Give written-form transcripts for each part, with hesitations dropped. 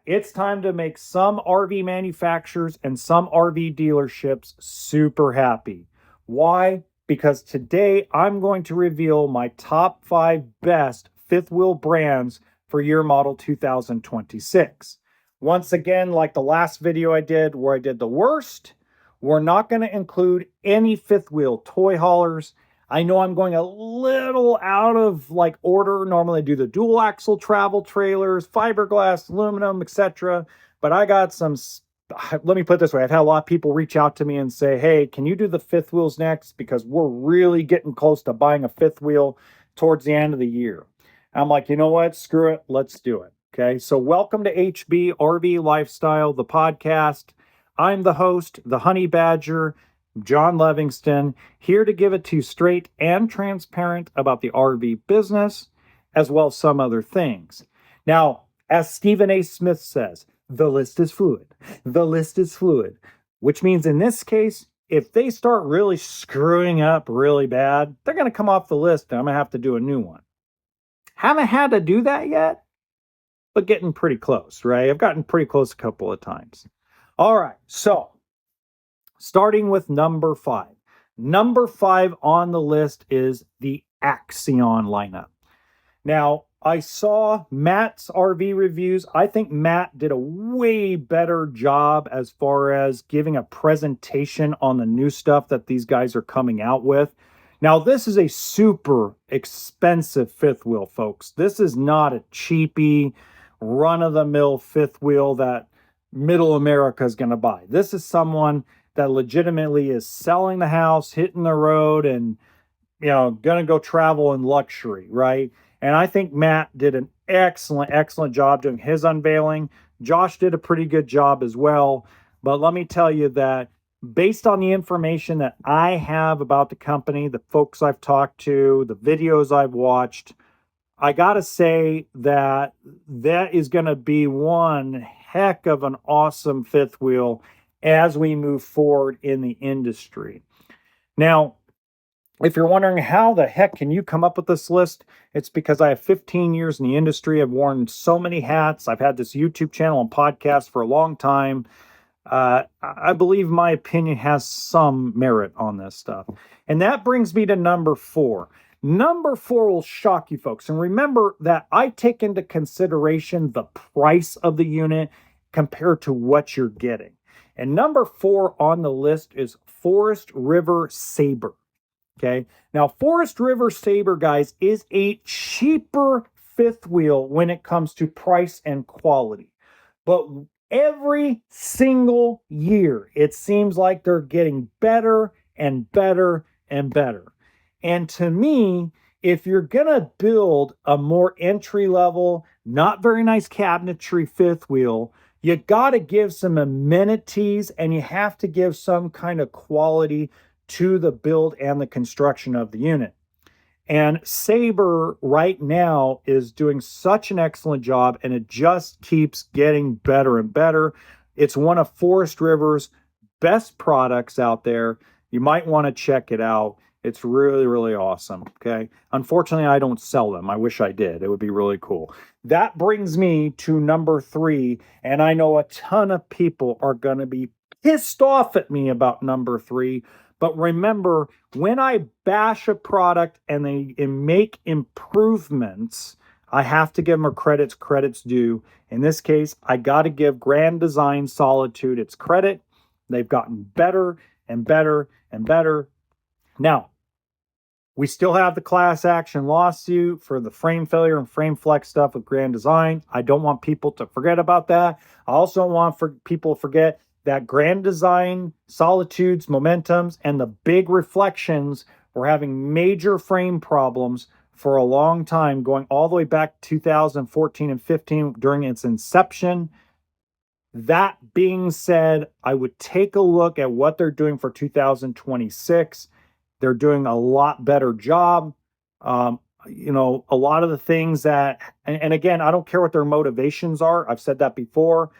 It's time to make some RV manufacturers and some RV dealerships super happy. Why? Because today I'm going to reveal my top 5 best fifth wheel brands for year model 2026. Once again, like the last video I did where I did the worst, we're not going to include any fifth wheel toy haulers. I know I'm going a little out of order. Normally I do the dual axle travel trailers, fiberglass, aluminum, etc. But I got some, let me put it this way. I've had a lot of people reach out to me and say, hey, can you do the fifth wheels next? Because we're really getting close to buying a fifth wheel towards the end of the year. I'm like, you know what? Screw it. Let's do it. Okay. So welcome to HB RV Lifestyle, the podcast. I'm the host, the Honey Badger, John Livingston, here to give it to you straight and transparent about the RV business, as well as some other things. Now, as Stephen A. Smith says, the list is fluid. The list is fluid, which means in this case, if they start really screwing up really bad, they're going to come off the list and I'm going to have to do a new one. Haven't had to do that yet, but getting pretty close, right? I've gotten pretty close a couple of times. All right, so starting with number 5. Number 5 on the list is the Axion lineup. Now, I saw Matt's RV reviews. I think Matt did a way better job as far as giving a presentation on the new stuff that these guys are coming out with. Now, this is a super expensive fifth wheel, folks. This is not a cheapy, run-of-the-mill fifth wheel that middle America is going to buy. This is someone that legitimately is selling the house, hitting the road, and gonna go travel in luxury, right? And I think Matt did an excellent job doing his unveiling. Josh did a pretty good job as well. But let me tell you that based on the information that I have about the company, the folks I've talked to, the videos I've watched, I gotta say that is gonna be one heck of an awesome fifth wheel as we move forward in the industry. Now, if you're wondering how the heck can you come up with this list, it's because I have 15 years in the industry. I've worn so many hats. I've had this YouTube channel and podcast for a long time. I believe my opinion has some merit on this stuff. And that brings me to number 4. Number 4 will shock you folks. And remember that I take into consideration the price of the unit compared to what you're getting. And number 4 on the list is Forest River Saber. Okay. Now, Forest River Saber, guys, is a cheaper fifth wheel when it comes to price and quality. But every single year, it seems like they're getting better and better and better. And to me, if you're going to build a more entry-level, not very nice cabinetry fifth wheel, you got to give some amenities and you have to give some kind of quality to the build and the construction of the unit. And Saber right now is doing such an excellent job, and it just keeps getting better and better. It's one of Forest River's best products out there. You might want to check it out. It's really, really awesome. Okay. Unfortunately, I don't sell them. I wish I did. It would be really cool. That brings me to number 3. And I know a ton of people are going to be pissed off at me about number 3. But remember, when I bash a product and they make improvements, I have to give them credit's due. In this case, I got to give Grand Design Solitude its credit. They've gotten better and better and better. Now, we still have the class action lawsuit for the frame failure and frame flex stuff with Grand Design. I don't want people to forget about that. I also want people to forget that Grand Design, Solitudes, Momentums, and the big Reflections were having major frame problems for a long time, going all the way back to 2014 and 15 during its inception. That being said, I would take a look at what they're doing for 2026. They're doing a lot better job. A lot of the things that, and again, I don't care what their motivations are. I've said that before.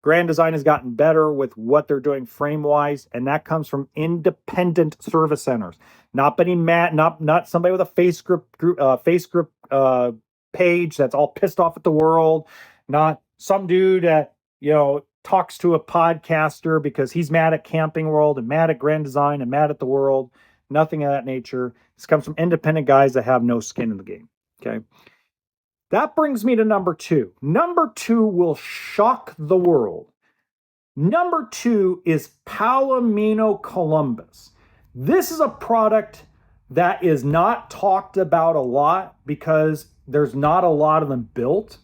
Grand Design has gotten better with what they're doing frame-wise, and that comes from independent service centers. Not somebody with a Facebook page that's all pissed off at the world. Not some dude that, talks to a podcaster because he's mad at Camping World and mad at Grand Design and mad at the world. Nothing of that nature. This comes from independent guys that have no skin in the game. Okay. That brings me to number 2. Number 2 will shock the world. Number 2 is Palomino Columbus. This is a product that is not talked about a lot because there's not a lot of them built.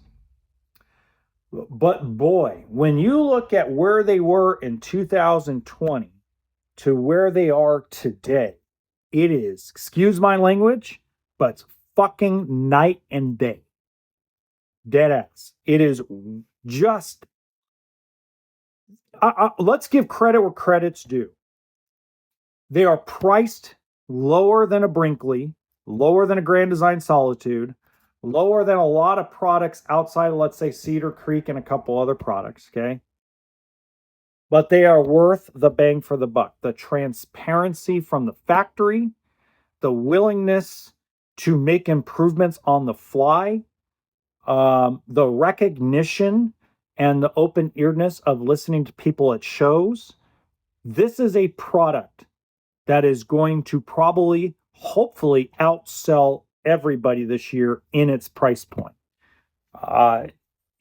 But boy, when you look at where they were in 2020 to where they are today, it is, excuse my language, but it's fucking night and day. Dead ass. It is just, let's give credit where credit's due. They are priced lower than a Brinkley, lower than a Grand Design Solitude, lower than a lot of products outside of, let's say, Cedar Creek and a couple other products, okay? But they are worth the bang for the buck. The transparency from the factory, the willingness to make improvements on the fly, the recognition and the open-earedness of listening to people at shows. This is a product that is going to probably, hopefully, outsell everybody this year in its price point.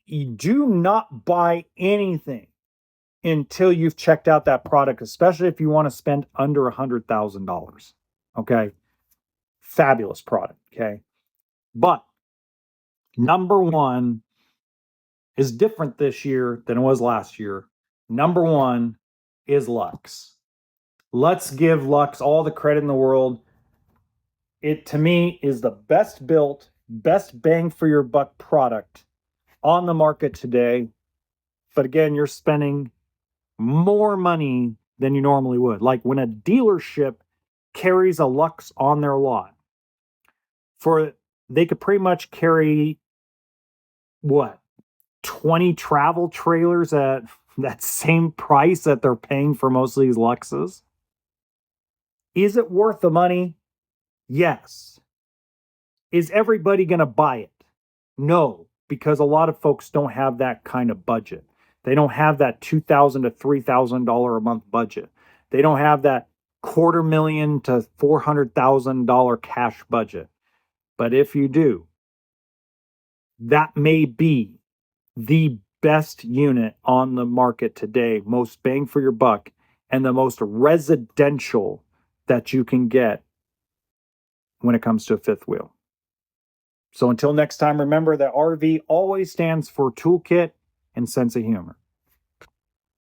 You do not buy anything until you've checked out that product, especially if you want to spend under $100,000. Okay? Fabulous product. Okay? But number 1 is different this year than it was last year. Number 1 is Lux. Let's give Lux all the credit in the world. It, to me, is the best built, best bang for your buck product on the market today. But again, you're spending more money than you normally would. Like when a dealership carries a Lux on their lot, they could pretty much carry, 20 travel trailers at that same price that they're paying for most of these Luxes. Is it worth the money? Yes. Is everybody going to buy it? No, because a lot of folks don't have that kind of budget. They don't have that $2,000 to $3,000 a month budget. They don't have that $250,000 to $400,000 cash budget. But if you do, that may be the best unit on the market today, most bang for your buck, and the most residential that you can get when it comes to a fifth wheel. So until next time, remember that RV always stands for toolkit and sense of humor.